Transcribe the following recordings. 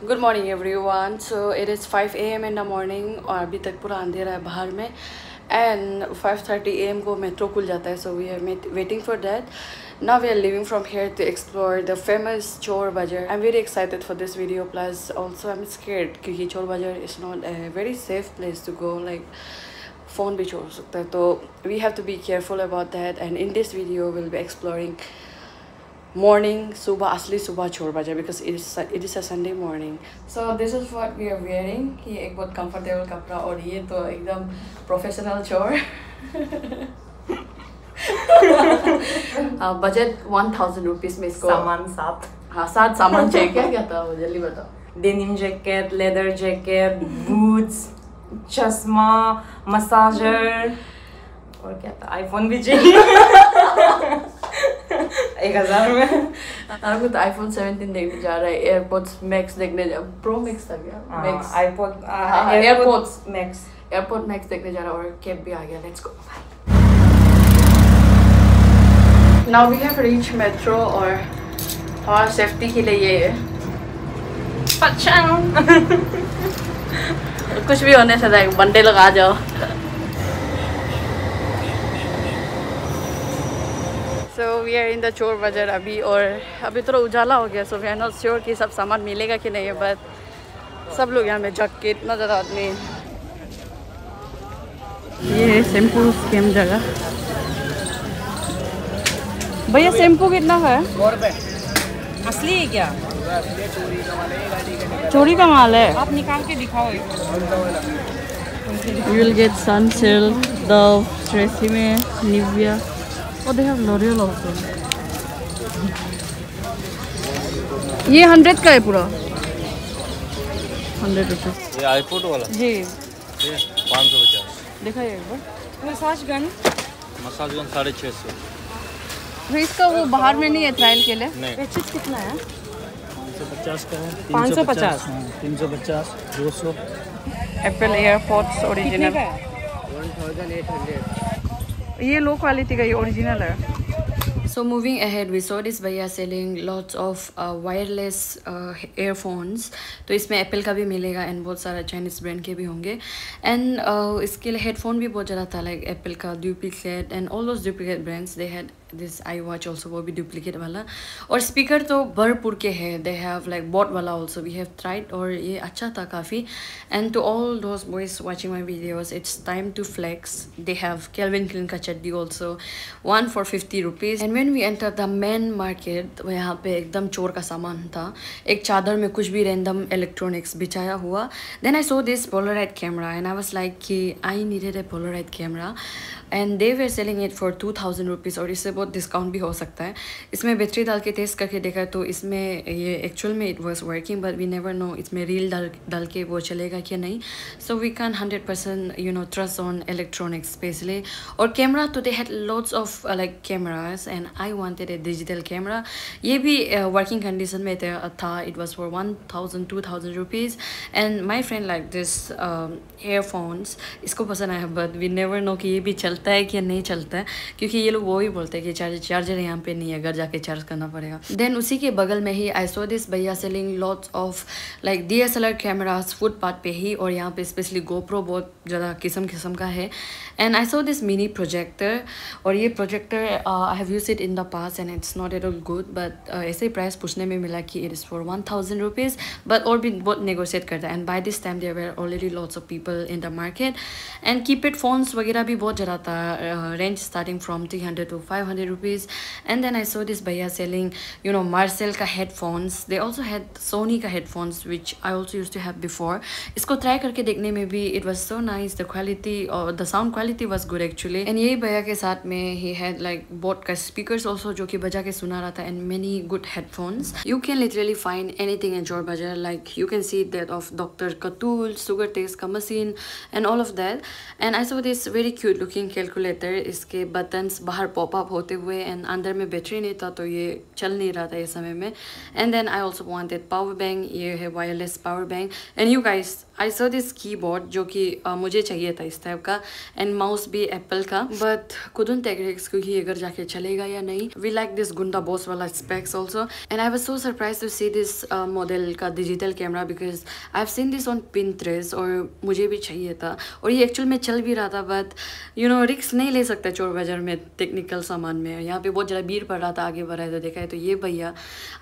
Good morning everyone. So it is 5 AM in the morning और अभी तक पूरा अंधेरा है बाहर में. एंड 5:30 AM को मेट्रो खुल जाता है. So we are waiting for that. Now we are leaving from here to explore the famous Chor Bazaar. I'm very excited for this video. Plus also I'm scared because Chor Bazaar is not a very safe place to go. Like phone bhi chor sakta hai. So we have to be careful about that. And in this video we'll be exploring morning subah asli subah Chor Bazaar because it is a Sunday morning. So this is what we are wearing. ये एक बहुत comfortable कपड़ा और ये तो एकदम professional chor. Budget 1000 rupees में इसको सामान 7. हाँ 7 सामान चाहिए. क्या क्या था वो जल्दी बताओ. Denim jacket, leather jacket, boots, चश्मा, मसाजर और क्या था, आईफोन भी चाहिए. 1000 में. आपको तो आईफोन 17 देखने जा रहा है. एयरपोर्ट्स मैक्स देखने जा. प्रो मैक्स था क्या? Max airports max. Airport max देखने जा रहा है और कैब भी आ गया. Let's go. Now we have reached metro और हमारा सेफ्टी के लिए ये है. कुछ भी होने से लाइक बंदे लोग आ जाओ. So we are in the Chor Bazaar अभी और अभी थोड़ा उजाला हो गया. So we are not sure कि सब सामान मिलेगा कि नहीं है. बट सब लोग यहाँ में जग के इतना ज़्यादा आदमी. ये है शैम्पू स्कीम जगह. भैया शैम्पू कितना है? 100 रुपये. असली है क्या? चोरी का माल है. आप निकाल के दिखाओ. You will get Sunsilk, Dove, Tresemme, Nivea. Oh, they have L'Oreal also. ये 100 का है पूरा. 100 रुपये. ये आईफोन वाला जी. ये 550. दिखाइए एक बार. Massage gun. Massage gun 650. तो इसका वो बाहर में नहीं है ट्रायल के लिए. नहीं. ये चीज कितना है? 550 का है. 550. 350, 200. Apple airports original 1800. ये लो क्वालिटी का, ये ओरिजिनल है. So moving ahead, we saw this भैया selling lots of wireless earphones. तो इसमें एप्पल का भी मिलेगा एंड बहुत सारा चाइनीज ब्रांड के भी होंगे. एंड इसके लिए हेडफोन भी बहुत ज़्यादा था, लाइक एप्पल का duplicate and all those duplicate brands. They had this I watch also, वो भी डुप्लीकेट वाला. और स्पीकर तो भरपूर के है. दे हैव लाइक बोट वाला ऑल्सो. वी हैव ट्राइड और ये अच्छा था काफ़ी. And to all those boys watching my videos, it's time to flex. They have Calvin Klein का चड्डी also, 1 for 50 rupees. And when we enter the main market, यहाँ पे एकदम चोर का सामान था. एक चादर में कुछ भी रैंडम इलेक्ट्रॉनिक्स बिछाया हुआ. Then I saw this Polaroid camera and I was like कि I needed a Polaroid camera. And they were selling it for 2000 rupees. और इससे बहुत डिस्काउंट भी हो सकता है. इसमें बैटरी डाल के टेस्ट करके देखा तो इसमें ये एक्चुअल में it was working, but we never know इसमें रील डाल के वो चलेगा कि नहीं. So we can 100% trust on electronics specially. और कैमरा तो they had lots of like cameras and I wanted a digital camera. ये भी वर्किंग कंडीशन में था. It was for 1000-2000 rupees. And my friend like this earphones. इसको पसंद आया, but we never no कि ये भी चलता है कि नहीं चलता है, क्योंकि ये लोग वो ही बोलते हैं कि चार्जर यहाँ पे नहीं है, घर जाके चार्ज करना पड़ेगा. देन उसी के बगल में ही आई सो दिस भैया selling lots of like DSLR cameras footpath पे ही. और यहाँ पे स्पेशली गोप्रो बहुत ज़्यादा किस्म का है. And I saw this mini projector. और ये projector I have used it in the past and it's not at all good. But ऐसे ही प्राइस पूछने में मिला कि it is for 1000 rupees. But और भी बहुत नेगोशिएट करता है. And by this time there were already lots of people in the market. And keypad phones वगैरह भी बहुत ज़्यादा था. Range starting from 300 to 500 rupees. And then I saw this bhaiya selling Marcel ka headphones. They also had Sony ka headphones, which I also used to have before. इसको try करके देखने में भी it was so nice. The quality or the sound quality was good actually. And यही भैया के साथ में he had like both का speakers also जो कि बजा के सुना रहा था and many good headphones. You can literally find anything in Chor Bazaar. Like you can see that of Dr. Katul, Sugar Taste ka machine and all of that. And I saw this very cute looking calculator. इसके buttons बाहर pop up हो होते हुए, and अंदर में battery नहीं था तो ये चल नहीं रहा था इस समय में. And then I also wanted power bank. ये है wireless power bank. And you guys, I saw this keyboard जो कि मुझे चाहिए था इस टाइप का, एंड माउस भी एप्पल का, बट couldn't take risks क्योंकि अगर जाके चलेगा या नहीं. वी लाइक दिस गुंडा बॉस वाला specs also, and I was so surprise to see this model का digital camera because I have seen this on Pinterest और मुझे भी चाहिए था और ये एक्चुअल में चल भी रहा था. बट यू नो रिस्क नहीं ले सकते चोर बाजार में टेक्निकल सामान में. यहाँ पे बहुत ज़्यादा भीड़ पड़ रहा था, आगे बढ़ रहा है तो देखा है तो ये भैया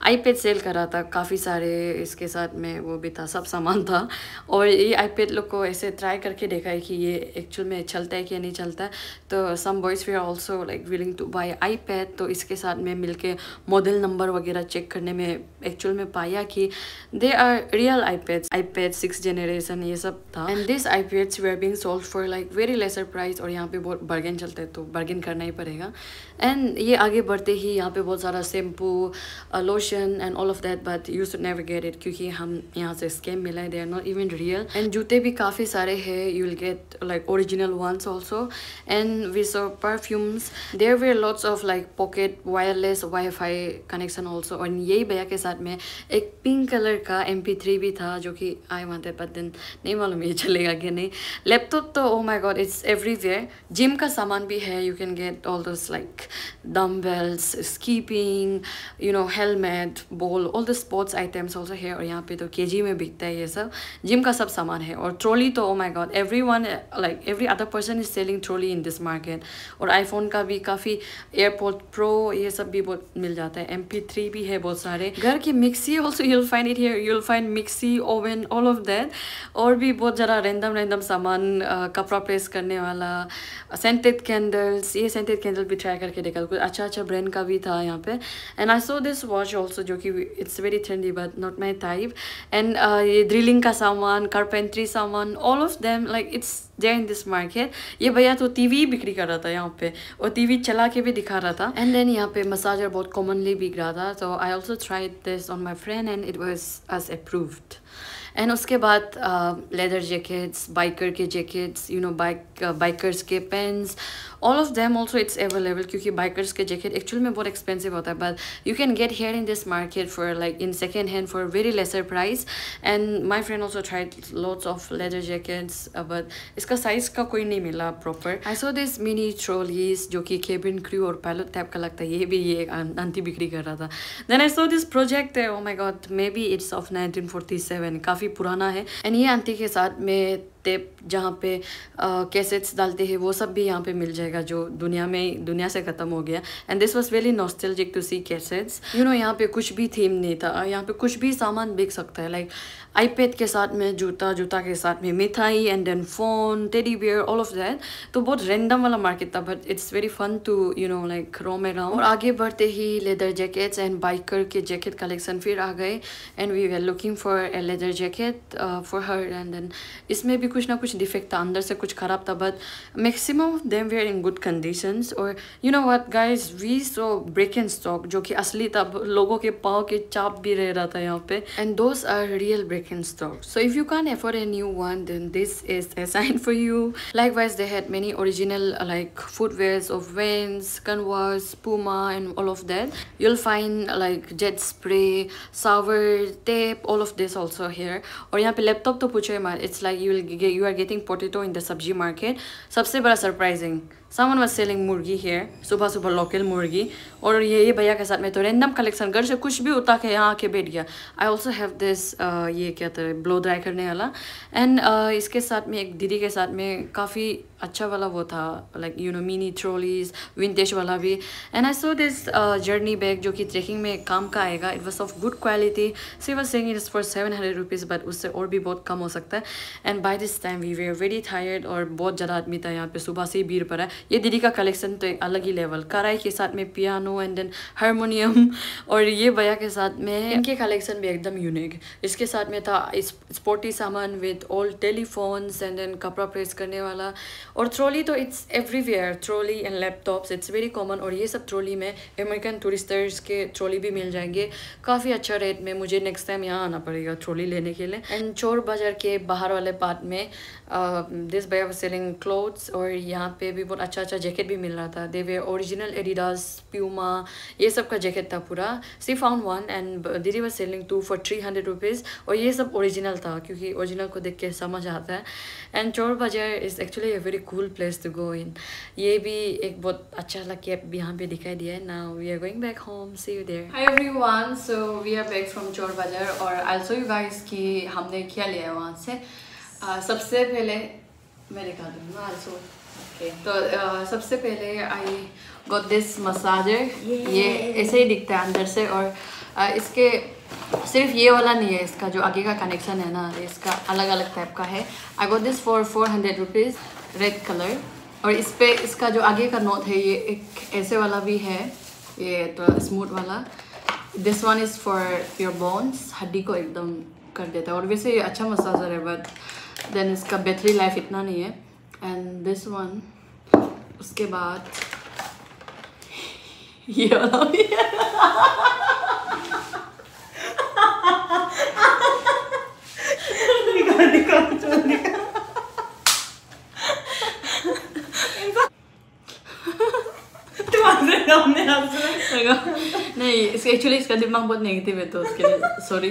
आईपैड सेल कर रहा था, काफ़ी सारे इसके साथ में वो भी था, सब सामान था. और ये आईपैड लोग को ऐसे ट्राई करके देखा है कि ये एक्चुअल में चलता है कि नहीं चलता है. तो some boys we are also like willing to buy iPad. तो इसके साथ में मिलके मॉडल नंबर वगैरह चेक करने में एक्चुअल में पाया कि they are real iPad 6th generation ये सब था. And this iPads we are being sold for like very lesser price. और यहाँ पे बहुत बार्गेन चलता है तो बार्गेन करना ही पड़ेगा. एंड ये आगे बढ़ते ही यहाँ पे बहुत सारा shampoo, lotion and all of that, but you should never get it क्योंकि हम यहाँ से स्कैम मिला है. They are not even real. And जूते भी काफ़ी सारे हैं, you will get like original ones also. And we saw perfumes. There were lots of like pocket wireless WiFi connection also. और यही भैया के साथ में एक पिंक कलर का MP3 भी था जो कि आई वांटेड, बट देन नहीं मालूम ये चलेगा कि नहीं. लैपटॉप तो oh my god it's everywhere. Gym का सामान भी है, you can get all those like dumbbells, skipping, you know helmet, ball, all the sports items also है. और यहाँ पे तो KG में बिकता है ये सब. जिम का सब सामान है. और ट्रॉली तो oh my God everyone like every other person is selling trolley in this market. और आईफोन का भी काफ़ी, एयरपोर्ट प्रो ये सब भी बहुत मिल जाता है. MP3 भी है बहुत सारे. घर की mixie also you'll find it here. You'll find mixie, oven, all of that. और भी बहुत ज़्यादा रैंडम सामान, कपड़ा प्रेस करने वाला, सेंटेड कैंडल्स. ये सेंटेड कैंडल भी ट्राई करके देखा, कुछ अच्छा ब्रांड का भी था यहाँ पे. And I saw this watch also जो कि it's very trendy but not my type. And ये ड्रिलिंग का सामान, कारपेंट्री सामान, all of them like it's there in this market. ये भैया तो TV बिक्री कर रहा था यहाँ पे और TV चला के भी दिखा रहा था. एंड देन यहाँ पे मसाजर बहुत कॉमनली बिक रहा था. तो I also tried this on my friend and it was as approved. And उसके बाद लेदर जैकेट्स, बाइकर के जैकेट्स, यू नो बाइकर्स के pants, all of them also it's available क्योंकि बाइकर्स के जैकेट एक्चुअल में बहुत एक्सपेंसिव होता है. But you can get here in this market for like in second hand for very lesser price. And my friend also tried lots of leather jackets but इसका size का कोई नहीं मिला proper. I saw this mini trolleys जो कि cabin crew और pilot type का लगता है. ये भी ये आंटी बिक्री कर रहा था. Then I saw this project है, oh my god maybe it's of 1947, काफ़ी पुराना है. एंड ये आंटी के साथ में टेप जहाँ पे कैसेट्स डालते हैं वो सब भी यहाँ पे मिल जाएगा जो दुनिया से ख़त्म हो गया. And this was very nostalgic to see cassettes. You know यहाँ पे कुछ भी थीम नहीं था. यहाँ पे कुछ भी सामान बिक सकता है. लाइक आईपैड के साथ में जूता के साथ में मिठाई, and then phone, teddy bear, all of that. तो बहुत रैंडम वाला मार्केट था but it's very fun to you know like roam around. और आगे बढ़ते ही लेदर जैकेट्स एंड बाइकर के जैकेट कलेक्शन फिर आ गए. And we were looking for a leather jacket for her. एंड देन इसमें भी कुछ ना कुछ डिफेक्ट था, अंदर से कुछ खराब था but maximum of them were in good conditions. और you know what guys, we saw break in stock जो कि असली था. लोगों के पाँव के चाप भी रह रहा था यहाँ पे. And those are real break in stock. So if you can't afford a new one, then this is a sign for you. Likewise, they had many original like footwears of Vans, Converse, Puma and all of that. You'll find like jet spray, sour tape, all of this also here. और यहाँ पे laptop तो पूछो मत. It's like you are getting potato in the सब्जी market. सबसे बड़ा surprising, someone was selling मुर्गी here. सुबह लोकल मुर्गी. और ये भैया के साथ में तो रैंडम कलेक्शन, घर से कुछ भी उठा के यहाँ आके बैठ गया. आई ऑल्सो हैव दिस ये क्या था, ब्लो ड्राई करने वाला. एंड इसके साथ में एक दीदी के साथ में काफ़ी अच्छा वाला वो था like you know mini trolleys, vintage वाला भी. And I saw this journey bag जो कि ट्रेकिंग में काम का आएगा. It was of good quality. She was saying it is for 700 rupees but उससे और भी बहुत कम हो सकता है. And by this time we were very tired और बहुत ज़्यादा आदमी था यहाँ पे, सुबह से ही भीड़ पड़ा. ये दीदी का कलेक्शन तो एक अलग ही लेवल, कढ़ाई के साथ में पियानो एंड देन हारमोनियम. और ये भैया के साथ में इनके कलेक्शन भी एकदम यूनिक. इसके साथ में था स्पोर्टी सामान with old telephones and then कपड़ा प्रेस करने वाला. और ट्रॉली तो it's everywhere, trolley and laptops it's very common. और ये सब ट्रॉली में अमेरिकन टूरिस्टर्स के ट्रॉली भी मिल जाएंगे काफ़ी अच्छा रेट में। मुझे नेक्स्ट टाइम यहाँ आना पड़ेगा ट्रॉली लेने के लिए। एंड चोर बाज़ार के बाहर वाले पार्ट में दिस भैया वाज सेलिंग क्लोथ्स, और यहाँ पे भी बहुत अच्छा अच्छा जैकेट भी मिल रहा था। दे वे ओरिजिनल एडिडास, प्यूमा, ये सब का जैकेट था पूरा। सी फाउंड वन एंड दीदी वाज सेलिंग 2 for 300 रुपीज़, और ये सब ओरिजिनल था क्योंकि ओरिजिनल को देख के समझ आता है। And Chor Bazaar is actually a very cool place to go in. ये भी एक बहुत अच्छा लग के यहाँ पे दिखाई दिया है। Now we are going back home, see you there. Hi everyone, so we are back from Chor Bazaar, और आई शो यू गाइस कि हमने क्या लिया है वहाँ से। सबसे पहले मैं दिखा दूँ ना आल्सो। ओके, तो सबसे पहले आई गॉट दिस मसाजर। ये ऐसे ही दिखता है अंदर से, और इसके सिर्फ ये वाला नहीं है, इसका जो आगे का कनेक्शन है ना, इसका अलग अलग टाइप का है। I got this for 400 rupees, red colour. और इस पे इसका जो आगे का नोट है ये एक ऐसे वाला भी है, ये तो स्मूथ वाला। This one is for your bones, हड्डी को एकदम कर देता है। और वैसे ये अच्छा मसाजर है, बट देन इसका बैटरी लाइफ इतना नहीं है। एंड दिस वन, उसके बाद ये वाला भी है। नहीं, इसका एक्चुअली इसका दिमाग बहुत नेगेटिव है तो उसके लिए सॉरी,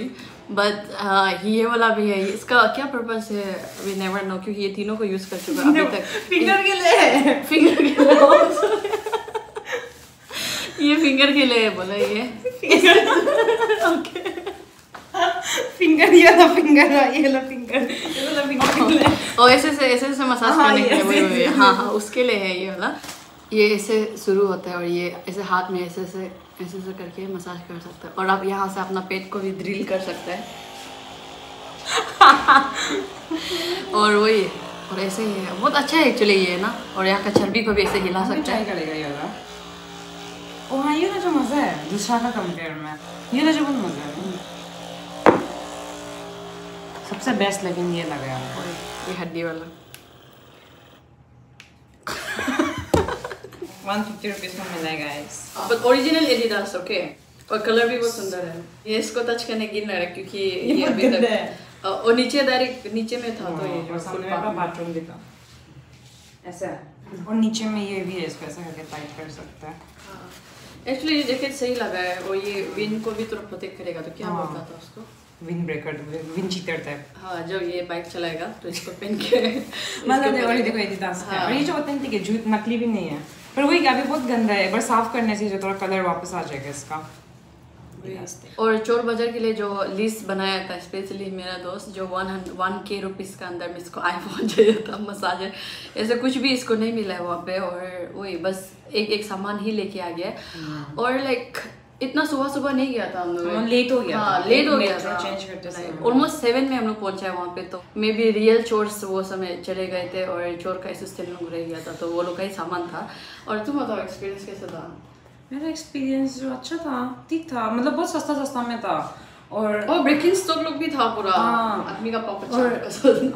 बट ये वाला भी है। इसका क्या पर्पस है वी नेवर नो, क्योंकि ये तीनों को यूज कर चुका अभी तक। फिंगर के लिए, फिंगर के लिए ये फिंगर के लिए बोला ये। ओके, फिंगर ये वाला फिंगर, ये वाला फिंगर, ये वाला फिंगर। और ऐसे से मसाज करने के लिए, हाँ हाँ उसके लिए है ये वाला। ये ऐसे शुरू होता है और ये ऐसे हाथ में ऐसे करके मसाज कर सकता है। और आप यहाँ से अपना पेट को भी ड्रिल कर सकते हैं। और वही, और ऐसे ही है, बहुत अच्छा है एक्चुअली ये ना। और यहाँ का चर्बी को भी ऐसे हिला सकता है। करेगा ये वाला। ओ हाँ, ये ना जो मजा है दूसरा का कंपेयर में, ये ना जो बहुत मजा है। सबसे बेस्ट लेकिन ये लगा ये हड्डी वाला 150 रुपीज में मिलेगा guys, but original Adidas. Okay, और कलर भी बहुत सुंदर है। ये इसको टच करने गिर ना रहा क्योंकि ये अभी तक और नीचे डायरेक्ट नीचे में था, तो ये जो सामने का बाथरूम दिखा ऐसा है, और नीचे में ये भी है, इसको ऐसा करके टाइट कर सकते हैं। एक्चुअली ये जैकेट सही लगा है, और ये विंड को भी थोड़ा प्रोटेक्ट करेगा। तो क्या बोलता था उसको, wind breaker, wind cheater type. हाँ, जब ये बाइक चलाएगा तो इसको पहन के मतलब देखो एडिडास का, और ये जो ऑथेंटिक है, जूत नकली भी नहीं है, पर वही अभी बहुत गंदा है। एक बार साफ करने से जो थोड़ा कलर वापस आ जाएगा इसका। और चोर बाजार के लिए जो लिस्ट बनाया था स्पेशली मेरा दोस्त, जो 1K रुपीज़ का अंदर में इसको आईफोन चाहिए था, मसाजर, ऐसे कुछ भी इसको नहीं मिला है वहाँ पे। और वही बस एक सामान ही लेके आ गया। और लाइक इतना सुबह नहीं गया था हम लोग, लेट हो गया। हाँ, लेट हो गया था, चेंज करते ऑलमोस्ट 7 में हम लोग पहुंचा है वहाँ पे। तो मे बी रियल चोर्स वो समय चले गए थे और चोर का असिस्टेंट लोग रह गया था, तो वो लोग का ही सामान था। और तुम बताओ एक्सपीरियंस कैसा था? मेरा एक्सपीरियंस जो अच्छा था, ठीक था, मतलब बहुत सस्ता में था। और ब्रेकिंग स्टॉक लोग भी था पूरा। हाँ, आदमी का पॉकेट।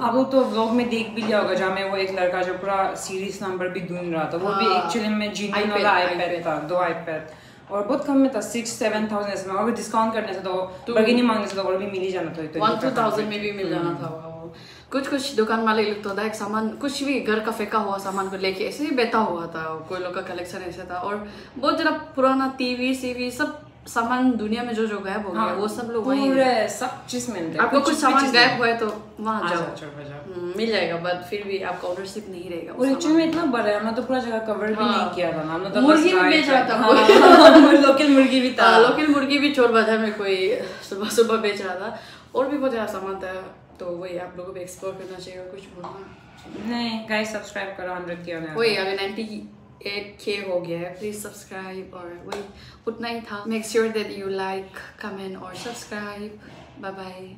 अब तो व्लॉग में देख भी लिया होगा, जहाँ में वो एक लड़का जो पूरा सीरीज नंबर भी ढूंढ रहा था, वो भी एक्चुअली में जीनियन वाला आईपैड था, 2 आईपैड, और बहुत कम में था, 6-7 थाउजेंड ऐसे में। और डिस्काउंट करने से तो बर्गेनिंग मांगने से तो और भी मिल ही जाना था, 1-2,000 में भी मिल जाना था। कुछ दुकान वाले लोग तो डायरेक्ट सामान, कुछ भी घर का फेंका हुआ सामान को लेके ऐसे ही बैठा हुआ था। कोई लोग का कलेक्शन ऐसे था, और बहुत ज़रा पुराना टीवी सीवी सब सामान दुनिया में जो गायब हो गया, वो सब लोग वही सब चीज मिलते। आपको कुछ सामान गायब हुआ है तो वहाँ जाओ, मिल जाएगा, बट फिर भी आपका ओनरशिप नहीं रहेगा। और एक्चुअली में इतना बड़ा है, हमने तो पूरा जगह कवर भी नहीं किया था ना, तो मुर्गी भी बेच रहा था। लोकल मुर्गी भी था, लोकल मुर्गी भी चोर बाजार में कोई सुबह बेच रहा था, और भी बहुत ज़्यादा सामान था। तो वही आप लोगों को भी एक्सप्लोर करना चाहिए। और कुछ बोलना नहीं गाइस, सब्सक्राइब करो, 100 के होने वही अभी 98K हो गया है, प्लीज सब्सक्राइब। और वही उतना ही था। Make sure that you like, comment और सब्सक्राइब। Bye bye.